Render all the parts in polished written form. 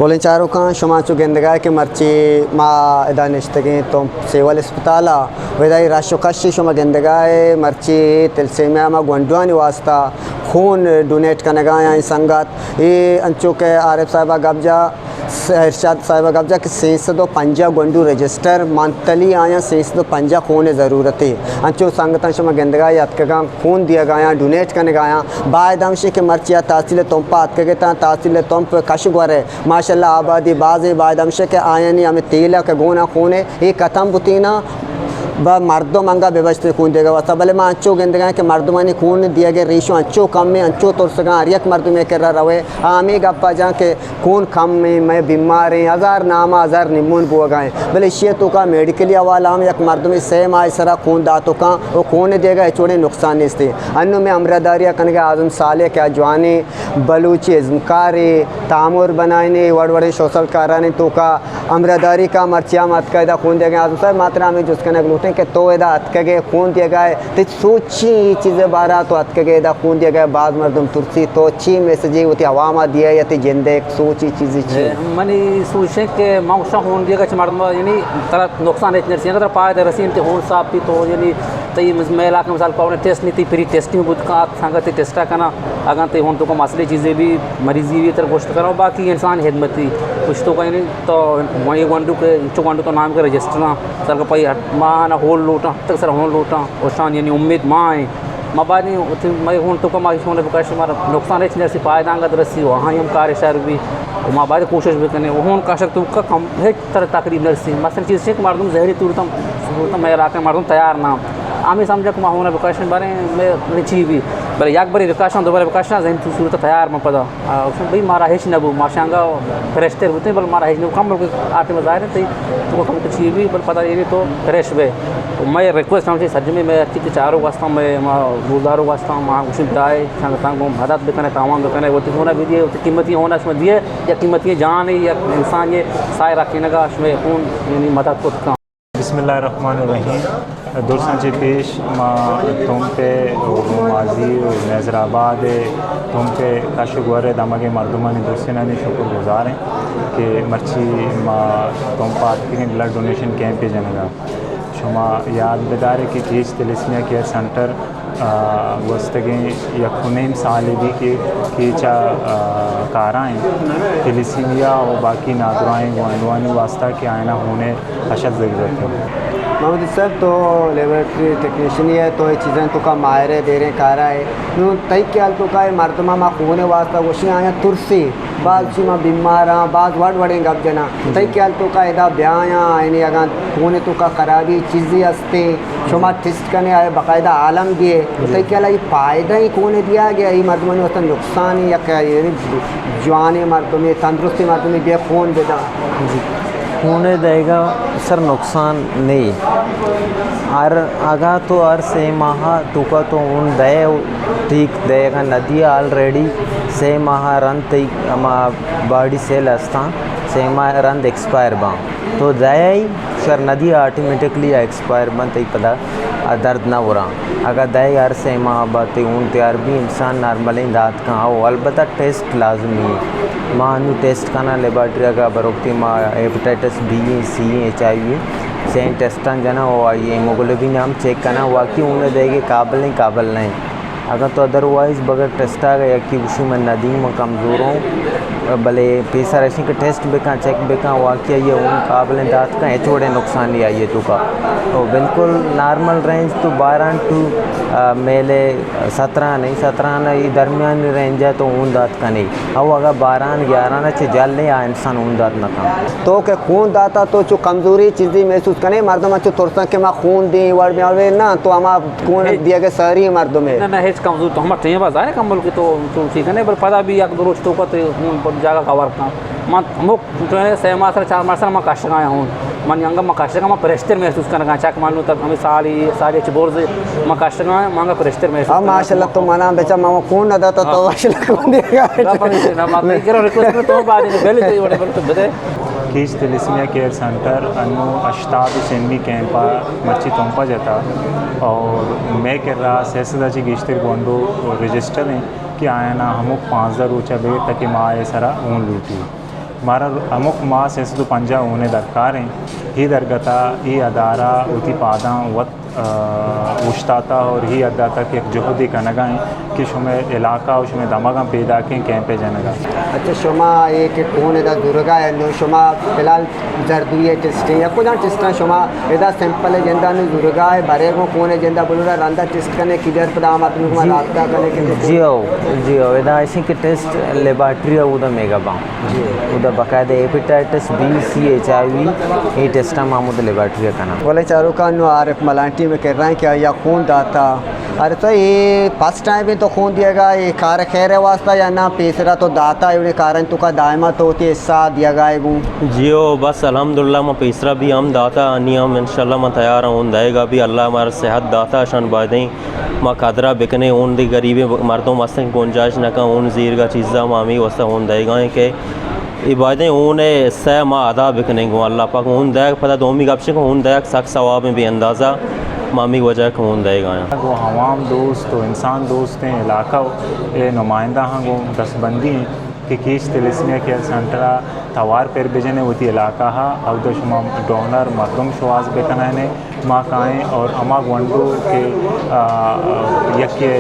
Colin चारों का शुमा चु गेंदगा के मर्ची माँ इदा निश्तगे तो सेवल अस्पताला वेदाई राशोकशी शुमा गेंदगाए मर्ची तिलसेमिया मा गुंडवानी वास्ता खून डोनेट करने गया संगत ये अंचो के आरिफ साहिबा गब्जा इरशाद साहिबा गब्जा के 350 गुंडू रजिस्टर मंथली आया 350 खून ज़रूरत है अंचो संगत शुमा गेंदगा यात्का खून दिया गया डोनेट करने गया बाद हमशे के मर्चिया तहसील तुमपा अतके तहसील तुमप कशगरे माशाल्लाह आबादी बाज़ बाद हमशे के आयनी हमें तेला के गोना खून है ये कथम बुतीना ब मर्दों मंगा व्यवस्थित खून देगा वसा भले माँ अंचो गेंदगा के मर्दमानी खून दिया गया रेशो अंचो कम में अंचो तोर सगा हरियक मर्द में कर रहे आमी गप्पा जहाँ के खून कम में मैं बीमार हैं हज़ार नामा हज़ार निमून बुआ गए भले शियतों का मेडिकली हवाला हम एक मर्द में सेम आए सरा खून दातों का वो खून देगा छोड़े नुकसान नहीं थे अन्य में अमरादारिया कन के आज़म साले क्या जवानी बलूची इजमकारी तामुर बनाने वड़ वड़े सोशल काराने तो का अमरादारी का मर्चिया मत का खून देगा आज़म साहब मात्रा में जिसके न लूटें कि तो इदा अतके खून दिया गया तो सोची चीज़ें बारह तो अतके इदा खून दिया गया बाद मर्दम तुरसी तो अच्छी मैसेज होती हवा दिया या तो जिंदे सोची चीज़ें मनी सोचे कि माउशा खून दिया गया मर्द यानी तरह नुकसान इतने से अगर पाए दे रसी इनके खून साफ भी तो यानी तई मेला के मिसाल पाने टेस्ट नहीं थी फ्री टेस्टिंग बुद्ध का संगत टेस्टा करना अगर तो हूँ तो को मसले चीज़ें भी मरीजी भी तरह गोश्त करो बाकी इंसान हिदमती कुछ तो कहीं नहीं तो वही वंडू के चो वंडू तो नाम के रजिस्टर ना सर का पाई माँ ना होल लूटा तक सर होल लूटा और शान यानी उम्मीद माँ है माँ बाद नहीं मैं हूँ तो को माँ होने पर कैसे मारा नुकसान इतने से पाए दांगा रसी वहाँ हम कार्य शहर भी माँ बाद कोशिश भी करने वो हूँ काशक तो का कम है तरह तकरीब नरसी मसल चीज़ से मारदूँ जहरी तुरतम मैं इलाके मारदूँ तैयार ना आमी समझा को होना विकाशन बारे में निची भी बड़े याक बड़ी विकाशन दोबारा विकाशन जहन तू सूरत तैयार में पदा उसमें भाई मारा हेच नबू माशांगा फ्रेश होते हैं बल मारा हेच नबू कम आटे में ज़ाहिर है तो कम कुछ भी बल पता ये तो फ्रेश वे तो मैं रिक्वेस्ट समझे सच में मैं अच्छी के चारों वास्ता मैं गुजारों वास्ता माँ उसी बताए संगतांग मदद भी करने तावाम भी करने वो तो होना भी दिए कीमती होना उसमें दिए या कीमती जान है या इंसान ये साय रखने लगा उसमें कौन यानी मदद को बिस्मिल्लाहिर्रहमानिर्रहीम दुरसंचे पेश माँ तुम पे माजी नज़राबाद तुम पे काशगुआर दमगे मरदुमानी दुरसेना ने शुक्रगुजार हैं कि मर्ची माँ तुम पात के ब्लड डोनेशन कैंप पे जनेगा शुमा याद बेदार कि केस तिलिस्मिया केयर सेंटर वस्तगे यकुनेम सालिबी के चा काराएँ तिलिस्मिया और बाकी नादुराएँ गुआंडवानी वास्ता के आयना होने अशद ज़रूरत है मोहम्मद साहब तो लेबोरेटरी टेक्नीशियन है तो ये चीज़ें तो का मायरे दे रहे कारा है यूँ तई ख्याल तो का मर्दमा माँ खूने वास्ता वशी आया तुरसी बाज ची माँ बीमार हाँ बाज वड़ वड़े गप जना तई ख्याल तो का इदा ब्याया यानी अगर खूने तो का खराबी चीज़ें हंसते शुमा टेस्ट करने आए बाकायदा आलम दिए तई ख्याल ये फ़ायदा ही खूने दिया गया ये मर्दमा वास्ता नुकसान या क्या यानी जवानी मर्दमे तंदुरुस्ती मर्दमे बे खून देता खून देगा सर नुकसान नहीं और आगा तो हर से माह तुका तो उन दे ठीक देगा नदी ऑलरेडी से माह रन तई बॉडी सेल अस्ता से माह रन एक्सपायर बा तो दया सर नदी ऑटोमेटिकली एक्सपायर बन तई पता दर्द ना हो रहा अगर दया यार से माह बात उन तैयार भी इंसान नॉर्मली दाँत का आओ अलबत्ता टेस्ट लाजमी है माँ टेस्ट करना लेबॉर्ट्री अगर बरोकती माँ हेपेटाइटिस बी सी HIV सें टेस्टान जना वो ये हीमोग्लोबिन हम चेक करना वाकई उन्हें देगी काबिल नहीं अगर तो अदरवाइज़ बगैर टेस्ट आ गया कि उसी में नदी में कमज़ोर हूँ भले पैसा रशी का टेस्ट बेका चेक बेका वाकई ये उन काबिल दाँत का छोड़े नुकसान नहीं आई तो का तो बिल्कुल नॉर्मल रेंज तो 12 टू मेले 17 नहीं 17 नहीं दरमियान रेंज है तो ऊन दाँत का नहीं अब अगर 12-11 ना जल नहीं आ इंसान ऊन दाँत ना का तो के खून दाता तो जो कमज़ोरी चीज़ें महसूस करें मर्दों में जो थोड़ा के माँ खून दी वर्ड में आवे ना तो हम खून दिया के सारी मर्दों में ना हेच कमजोर तो हमारे बात आए कमल की तो ठीक है नहीं पर पता भी एक दो रोज तो जगह कवर का मैं मुख से मासर 4 मासर मैं काश आया हूँ मन यंगा मैं काश मैं प्रेस्टर महसूस करना चाक मान लो तब हमें सारी बोर से मैं काश मांगा प्रेस्टर महसूस अब माशाल्लाह तो मना बेचा मामा खून ना दाता तो माशाल्लाह खून देगा मैं कह रहा रिक्वेस्ट में तो बाद में पहले तो बड़े तो बता कीस तिलिस्मिया केयर सेंटर अनु अश्ताब सेमी कैंपा मर्ची तोंपा जाता और मैं कर रहा सहसदाची गिश्तर गोंडो रजिस्टर हैं कि आया ना हम 5000 ऊँचा बे ताकि माँ ये सारा ऊन लूटी मारा अमुक माँ से तो पंजा उन्हें दरकार हैं ही दरगता ही अदारा उती पादा वत उश्ताता और ही अदाता के जहदी का नगाएँ कि शुमें इलाका और शुमें दमागा पैदा के कैंपे जनगा। अच्छा शुमा एक कौन एदा दुर्गा है नो शुमा फिलहाल जर्दुए टेस्टिंग या कुछ टेस्टा शुमा एदा सैंपल है जिंदा नो दुर्गा है बारे को कौन है जिंदा बोलूँगा रंदा टेस्ट करने किधर पर आम आदमी को रास्ता करने के जी एदा ऐसे कि टेस्ट लेबॉर्ट्री है उदा मेगा बाम जी उदा बकायदा हेपेटाइटिस बी सी HIV ये टेस्टा मामूद लेबॉर्ट्री का नाम बोले चारों का नो आरिफ मलांटी में कह रहे हैं क्या या खून दाता अरे तो ये फर्स्ट टाइम भी तो खून दिएगा ये कार खैर है वास्ता या ना पेसरा तो दाता है उन्हें कारण तो का दायमा तो होती है हिस्सा दिया गया है जियो बस अल्हम्दुलिल्लाह मैं पेसरा भी हम दाता अनियम इंशाल्लाह मैं तैयार हूँ दाएगा भी अल्लाह हमारा सेहत दाता शन बादें माँ कादरा बिकने उन दी गरीबे मर्दों मस्त गुंजाइश न का उन जीर का चीज़ा मामी वस्ता उन देगा के इबादतें उन्हें सह माँ अदा बिकने को अल्लाह पाक उन दैक पता दोमी गपशे को उन दैक सख्त सवाब में भी अंदाज़ा मामी वजह को उन देगा वो हवाम दोस्त तो इंसान दोस्त हैं इलाका नुमाइंदा हाँ वो दस्तबंदी हैं कि कीश तिलिस्मिया के सेंटरा तवार पर बेजने होती इलाका हा अब तो शुमा डोनर मरदम शुआज बेकना ने माँ काएँ और अमा वंडू के यके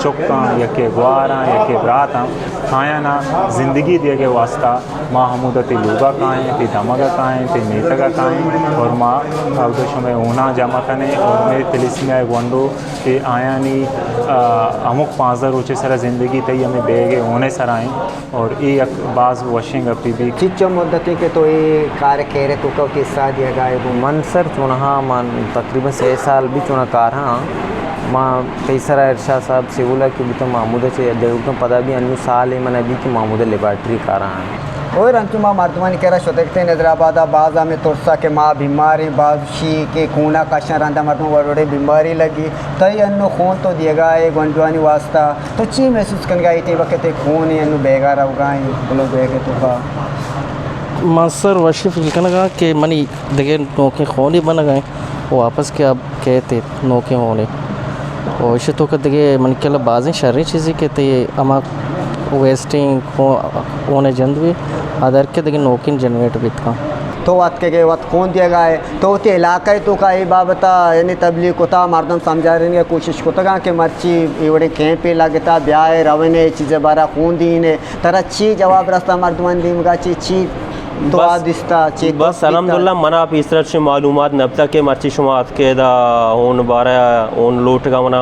चुक्का यके ग्वारा यके बराता खाया ना ज़िंदगी दिए के वास्ता माँ हमूदती लूगा काएँ ती दमगा काएँ ती नीतगा काएँ और माँ अब तो शुमा ऊना जमा कने और मेरी तिलिस्मिया वंडू के आया नी अमुक पाँचर ऊँचे सरा ज़िंदगी तई हमें बेगे होने सर आएँ और ये बाज़ वॉशिंग अपनी भी चिच्चो मुद्दती के तो ये कार खेरे तो का किस्सा दिया गया है मन सर चुना मन तकरीबन 6 साल भी चुना कार हाँ माँ पैसरा इरशाद साहब से बोला कि भी तो मामूद से देखो तो पता भी अन्य साल है मैंने भी कि मामूद लेबॉर्ट्री कार हैं और अंचुमा मर्दमान कह रहा शोदेखते नजराबाद बाजा में तुरसा के माँ बीमारी बादशी के खूना कशा रंधा मर्दों बड़े बीमारी लगी तई अन्नो खून तो दिएगा एक गंजवानी वास्ता तो ची महसूस कर गई थी वक्त खून ही अन्नो बेगा रह गए बोलो बेगे तो का मास्टर वशीफ लिखना कि मनी देखे नौके खून ही बन गए वो वापस के अब कहते नौके होने और इसे तो कहते कि मन के लिए बाज़ें शर्री चीज़ें कहते ये अमा वेस्टिंग होने जंद भी अदर के देखिए नौकिन जनरेट भी था तो वत के वत कौन दिया गया है तो ते इलाका तो का ये बाबता यानी तबलीग कोता मर्दम समझा रही है कोशिश कोता कि मर्ची इवड़े कैंप पे लगता ब्याह रवने चीज़ें बारा खून दी ने तरह ची जवाब रास्ता मर्दमान दी मगा ची तो आदिस्ता ची बस अल्हम्दुलिल्लाह मना आप इस तरह से मालूमात नब्ता के मर्ची शुमात के दा उन बारा उन लोट का मना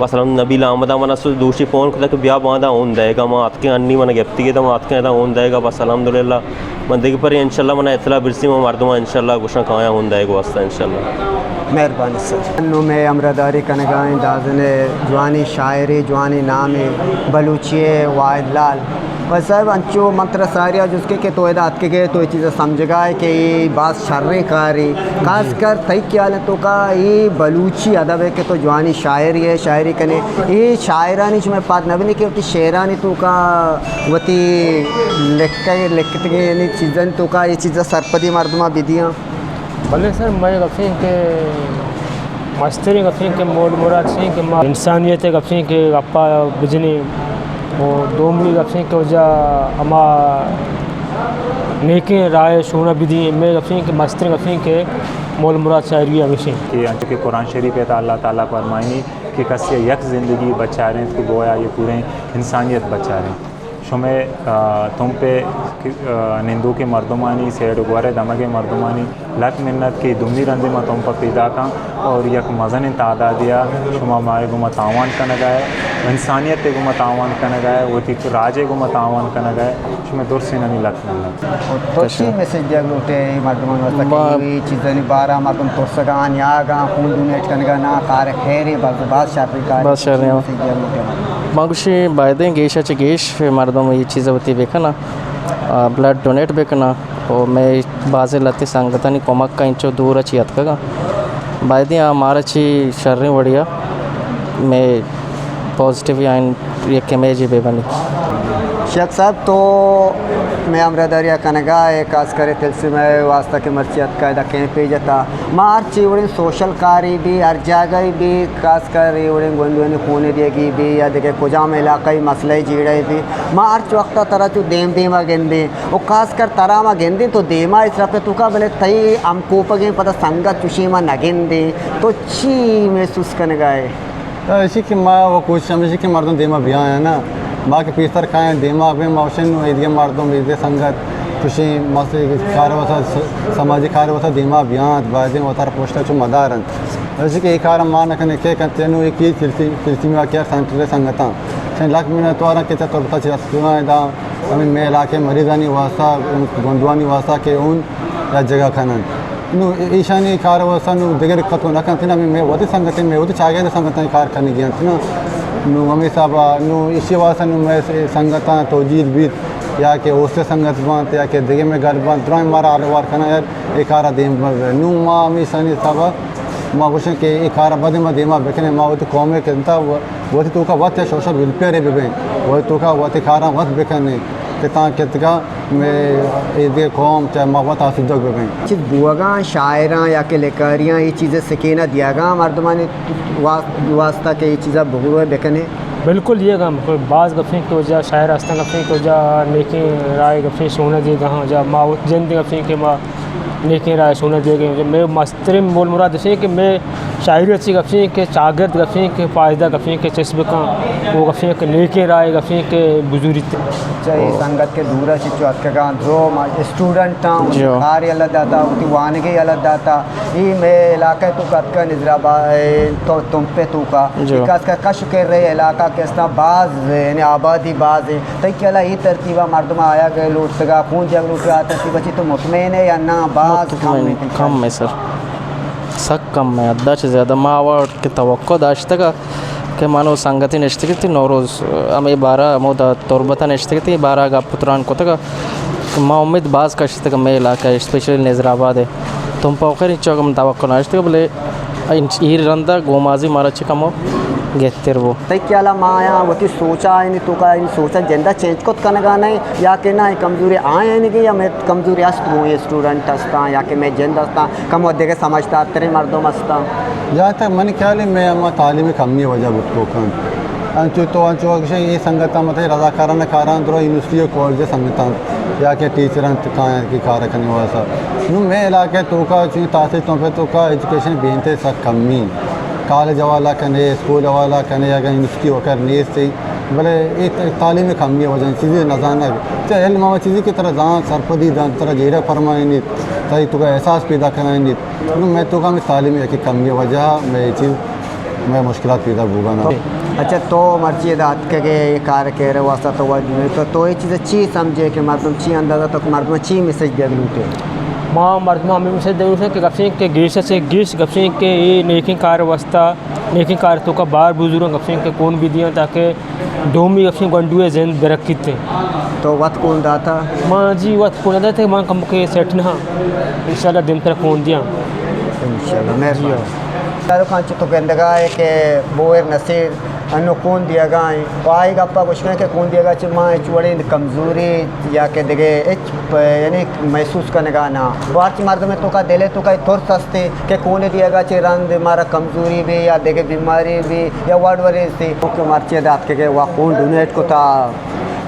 बस नबी लामदा मना दूसरी फोन को तक ब्याह बांधा उन देगा माँ आत के अन्नी मना गिफ्ती के तो आत के उन देगा बस अल्हम्दुलिल्लाह मंदिर पर इंशाल्लाह मना इतला बिरसी में मर्दमा इंशाल्लाह कुछ ना खाया उन देगा वास्ता इंशाल्लाह मेहरबानी सर अन्नू में अमरदारी कनगाएँ दाजने जवानी शायरी जवानी नामे बलूचिए वाहिद लाल और साहब अंचो मंत्र सारिया जिसके के तो एदा के गए तो ये चीज़ें समझेगा है कि ये बात शर्रे कारी खासकर तई क्या है तो का ये बलूची अदब है कि तो जवानी शायरी है शायरी कने ये शायरानी जो मैं बात नबी के होती शेरानी तो का वती लिखते यानी चीज़ें तो का ये चीज़ें सरपदी मर्दमा विधियाँ भले सर मैं गफी के मस्तरी गफी के मोड मुराद से कि इंसानियत गफी के अपा बिजनी वो दोमली गफी के वजह अमा नेके राय शोना बिदी में गफी के मस्तरी गफी के मोल मुराद शायरी हमेशा कि अंचु के कुरान शरीफ है अल्लाह ताला फरमाइनी कि कस्य यक ज़िंदगी बचा रहे हैं तो गोया ये पूरे इंसानियत बचा रहे हैं शुमे तुम पे निंदू के मर्दमानी सेड गुआरे दमगे मर्दमानी लक मिन्नत की दुमनी रंदे में तुम पर पैदा का और यक मज़न तादा दिया शुमा माए गुमा तावान का नगाए इंसानियत के गुमा तावान का नगाए वो थी राजे गुमा तावान का नगाए शुमे दूर से नहीं लक मिन्नत तो शी मैसेज दिया लोटे मर्दमान वास्ता की चीज़ें बारह मर्दम तो सगान यागा खून डोनेट करने का ना कार खैर बात शादी का बस शर मागुशी बायदें गेशाचे गेश मर्दम ये चीज़ें होती बेकना ब्लड डोनेट बेकना और मैं बाजे लते सांगतानी कोमक का इंचो दूर अच्छी याद का बायदें हमारा ची शर्री बढ़िया मैं पॉजिटिव या ये केमेज बेबनी शेख साहब तो मैं अमरदरिया कनगा एक खास करे तिलसी में वास्ता के मर्चियत कायदा कहीं पे जाता मार्च उड़े सोशल कारी भी हर जगह भी खास कर उड़े गोंदुनी खूने देगी भी या देखे कुजाम इलाकाई मसले जीड़े भी मार्च वक्त तरह जो देम देमा गेंदे वो खास कर तरह में गेंदे तो देमा इस रफे तुका बोले तई हम कोपगे पता संगत चुशीमा नगेंदे तो ची महसूस करने गए इसी की माँ वो कुछ हमेशा की मर्दों देमा भी आया ना माँ के पीसर खाएँ दिमाग में मौशन इधे मर्दों इधे संगत खुशी मसले कार वसा समाजी कार वसा दिमाग बियान बाजे वतार पोस्टर चु मदारन ऐसे के कार मान कने के कहते नु एक ही फिरती में क्या सेंटर संगता से लाख में तो आरा के तो पता चला सुना दा हमें मैं इलाके मरीजानी वासा गोंदवानी वासा के उन या जगह खनन नु ईशानी कार वसा नु दिगर खतो न कहते मैं वती संगत में वती चागे संगत कार करने गया ना नु हमेशा नु इसी वासा नु मैं संगता तोजील भी या के उससे संगत बांध या के दिगे में घर बांध द्रोह मारा अलवार खाना यार एक आरा देम नु माँ हमेशा नहीं सब माँ कुछ के एक आरा बदे में देमा बेकने माँ वो तो कौम में कहता वो तो का वत है सोशल वेलफेयर है बेबे वो तो का वत खारा वत बेकने कितना कितना मैं इधे कौम चाहे माँ वत आसिद्ध बेबे चीज़ बुआगा शायरा या के लेकरियाँ ये चीज़ें सिकेना दियागा मर्दमानी वास्ता के ये चीज़ें बहुए बेकने बिल्कुल ये गम कोई बाज़ गफ़ी की वजह शायर आस्था गफ़ी की वजह लेकिन राय गफ़ी सोना दे गहाँ जा माँ जन गफ़ी के माँ लेकिन राय सोना दे गए मैं मस्तरिम बोल मुराद से कि मैं शायरी अच्छी गफ़ी के चागत गफ़ी के फ़ायदा गफ़ी के चस्ब का वो गफ़ी के लेके राय गफ़ी के बुजुर्ग चाहे संगत के दूर से जो आपके गाँव जो स्टूडेंट कार अलग दाता उनकी वानगी अलग दाता ये मैं इलाके तो कद का निजराबा तो तुम पे तू का विकास का कश कर रहे इलाका के इस बाज यानी आबादी बाज है तई के अला ये तरतीबा मर्दमा आया गए लूट सका खून जग लूट रहा तरतीब बची तो मुतमैन है या ना बाज कम है सर सक कम है अद्दा से ज़्यादा मावा के तवक्को दाश्त का के मानो संगति नश्ते की नौरोज़ हमें 12 मोदा तोरबता नश्ते की 12 का पुत्रान को तक माँ उम्मीद बाज़ का तक मैं इलाका स्पेशली नजराबाद है तुम पाकर चौक तवक्को नाश्ते बोले ई रंदा गोमाजी मारा चिकमो गेतर वो तई के अला माया वो ती सोचा है नहीं तो का इन सोचा जेंदा चेंज को करने का नहीं या के ना कमजोरी आए नहीं कि या मैं कमजोरी हूँ ये स्टूडेंट हस्ता या कि मैं जेंदा हस्ता कम वह देखे समझता तेरे मर्दों मस्ता जहाँ तक मन ख्याल है मैं अम्मा तालीमी कमी वजह बुटको खान अंचु तो अंचु अक्सर ये संगता मतलब रजाकाराना कारान द्रो यूनिवर्सिटी कॉलेज संगता या के टीचर कहाँ की कार रखने वाला नु मैं इलाके तो का तासीर तो पे तो का एजुकेशन बेनते सब कमी कॉलेज वाला कने स्कूल वाला कने या यूनिवर्सिटी वकर नीस से भले एक तालीम कमी वजह चीज़ें नजाना चाहे इल्म चीज़ें की तरह जहाँ सरपदी तरह जेरा फरमाएंगे तई तो का एहसास पैदा कराएंगे मैं तो का मैं तालीम की कमी वजह मैं ये चीज़ मैं मुश्किल पैदा होगा ना अच्छा तो मर्जी दात के ये कार के रहे वास्ता तो ये चीज़ें ची समझे कि मर्दम ची अंदाज़ा तो मर्दम ची मैसेज दे लूटे माँ मर्दमा हमें मैसेज दे उसे कि गफ़ी के गिरश से गिरश गफ़ी के ये नेकी कार वास्ता नेकी कार तो का बार बुजुर्ग गफ़ी के कौन भी दिया ताकि डोमी गफ़ी गंडुए जैन बरक्की थे तो वत कौन दाता माँ जी वत कौन दाते माँ कम के सेट ना इंशाल्लाह दिन पर कौन दिया इंशाल्लाह मेहरबानी तारो खान तो गंदगा है कि बोर नसीर अनु कौन दिया गाय पाई गप्पा कुछ के कौन दिया गा माँ चुड़ी कमज़ोरी या के देखे यानी महसूस करने का ना बात मर्द में तो का दिले तो का थोड़ सस्ते के कौन दिया गा रंग हमारा कमज़ोरी भी या देखे बीमारी भी या वर्ड वरीज थी तो मर्ची दात के वह कौन डोनेट को था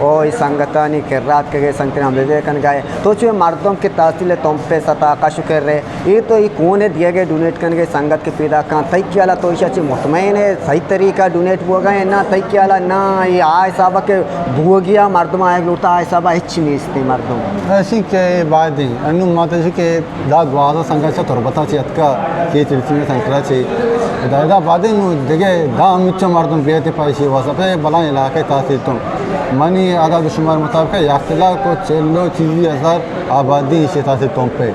और इस संगता नहीं कर रात के गए संगत हम ले कर गए तो जो मर्दों के तासील तुम पे सता का शुक्र रहे ये तो ये कौन है दिए गए डोनेट करने संगत के पैदा कहाँ तय किया तो इसे मुतमैन है सही तरीका डोनेट हो गए ना तय किया ना ये आए साहब के भूग गया मर्दम आए लूटा आए साहब हिच नहीं इसते मर्दों ऐसी के बाद ही अनु माता जी के दाद वादा संघर्ष तोरबता चे अतका के चिरची में संकरा चे दादा बाद ही देखे दा मिच्छ मर्दम बेते पैसे वासा पे बला इलाके तासील तुम मनी आदाद शुमार मुताबिक याख्तला को चलो चीज़ी हज़ार आबादी शेता से तुम पे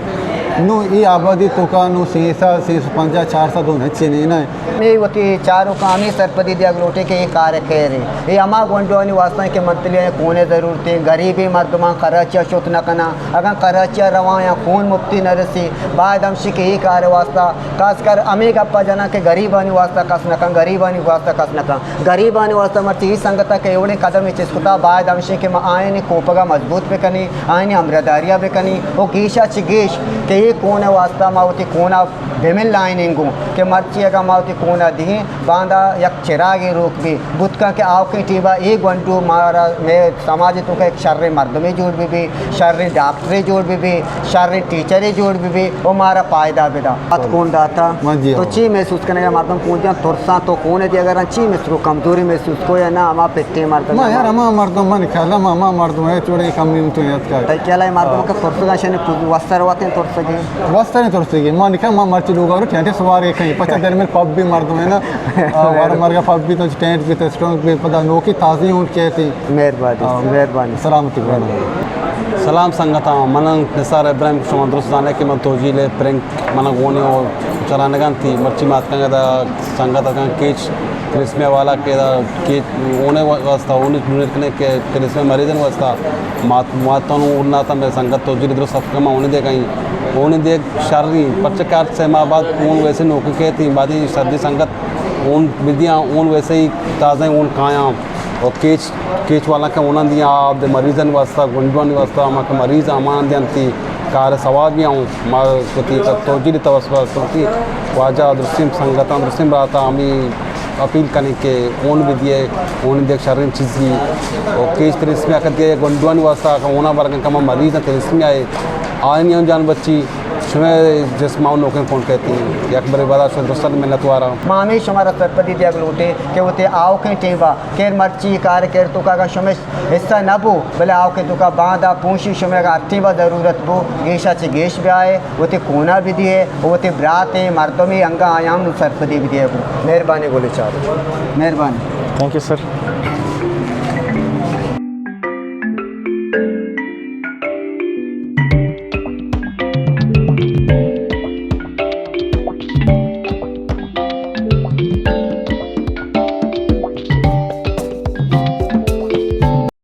नो ये आबादी तो का नो 650 400 नहीं ना मैं वती चारों कामी सरपदी दिया लोटे के ये कार्य कह रहे ये अमा गोंडवानी वास्ता के मंतली कोने ज़रूरतें गरीबी मर्दमा कराचिया शुत न कना अगर कराचिया रवा या खून मुफ्ती न रसी बाद हमशी के ही कार्य वास्ता खासकर अमे गप्पा जना के गरीबानी वास्ता कस नका गरीबानी वास्ता कस नका गरीबानी वास्ता मर्ची ही संगता के एवढे कदम चिस्कुता बाद हमशी के आयने कोपगा मजबूत पे कनी आयने अमरदारिया पे कनी वो गीशा चिगेश के ये कोने वास्ता मावती कोना बेमिल लाइनिंगू के मर्ची अगर मावती कोना दी बांधा यक चिरागे रोक भी बुतका के आओ के टीबा एक घंटू मारा मैं समाज तो का एक शर्रे मर्द में जोड़ भी शर्रे डॉक्टरे जोड़ भी शर्रे टीचरे जोड़ भी वो मारा फायदा बेदा बात कौन दाता तो ची महसूस करने का मर्दम पूछा तुरसा तो कौन है अगर ची महसूस कमजोरी महसूस को या ना हमा पेटे मर्दम यार हमा मर्दम मन ख्याला मामा मर्दम है चोड़े कमी तो याद का क्या लाई मर्दम का तुरसा शने वस्तर वाते तुरसा के वस्तर नहीं तुरसा के मान निका मां मर्ची लोग और टेंट सवार एक कहीं 50 दिन में पब भी मर्दम है ना और मर का पब भी तो टेंट भी तो स्ट्रांग भी पता नो की ताजी ऊंट के थी मेहरबानी सलामती सलाम संगता मनन निसार इब्राहिम शुमा दुरुस्त जाने के मन तोजीले प्रेंक मन गोने और चलाने गन थी मर्ची मात का दा संगता का केच क्रिस्मे वाला के दा के ओने वास्ता ओने दुनिया के क्रिस्मे मरीजन वास्ता मात तो उड़ना था मैं संगत तोजीले दुरुस्त सबका ओने दे कहीं ओने दे शर्री पचकार से मां बाद ओन वैसे नौकरी के थी बादी सर्दी संगत ओन विद्या ओन वैसे ही ताज़ा ओन काया और केच वाला के उन्होंने दिया आप मरीजन वास्ता गुंजवानी वास्ता माँ मरीज अमान दियंती कार सवाल भी आऊँ माँ तोजी तवस्ती वाजा दृश्यम संगता दृश्यम रहता हमें अपील करने के ओन भी दिए ओन देख शरीर चीज़ की और केच तेरे आकर दिए गुंजवानी वास्ता ओना वर्ग का मरीज है तेरे आए आए नहीं जान बच्ची शुमे जिस माँ नौकरी फोन कहती हैं या बड़े बड़ा शुद्ध में नतवारा मामी शुमारा सरपदी दिया लोटे के वो ते आओ के टेबा केर मर्ची कार केर तो का शुमे हिस्सा न बो भले आओ के तो का बांधा पूछी शुमे का अट्ठीबा ज़रूरत बो गेशा चे गेश भी आए वो ते कोना भी दिए वो ते ब्रात है मर्दों में अंगा आयाम सरपदी भी दिए मेहरबानी बोले चाहो मेहरबानी थैंक यू सर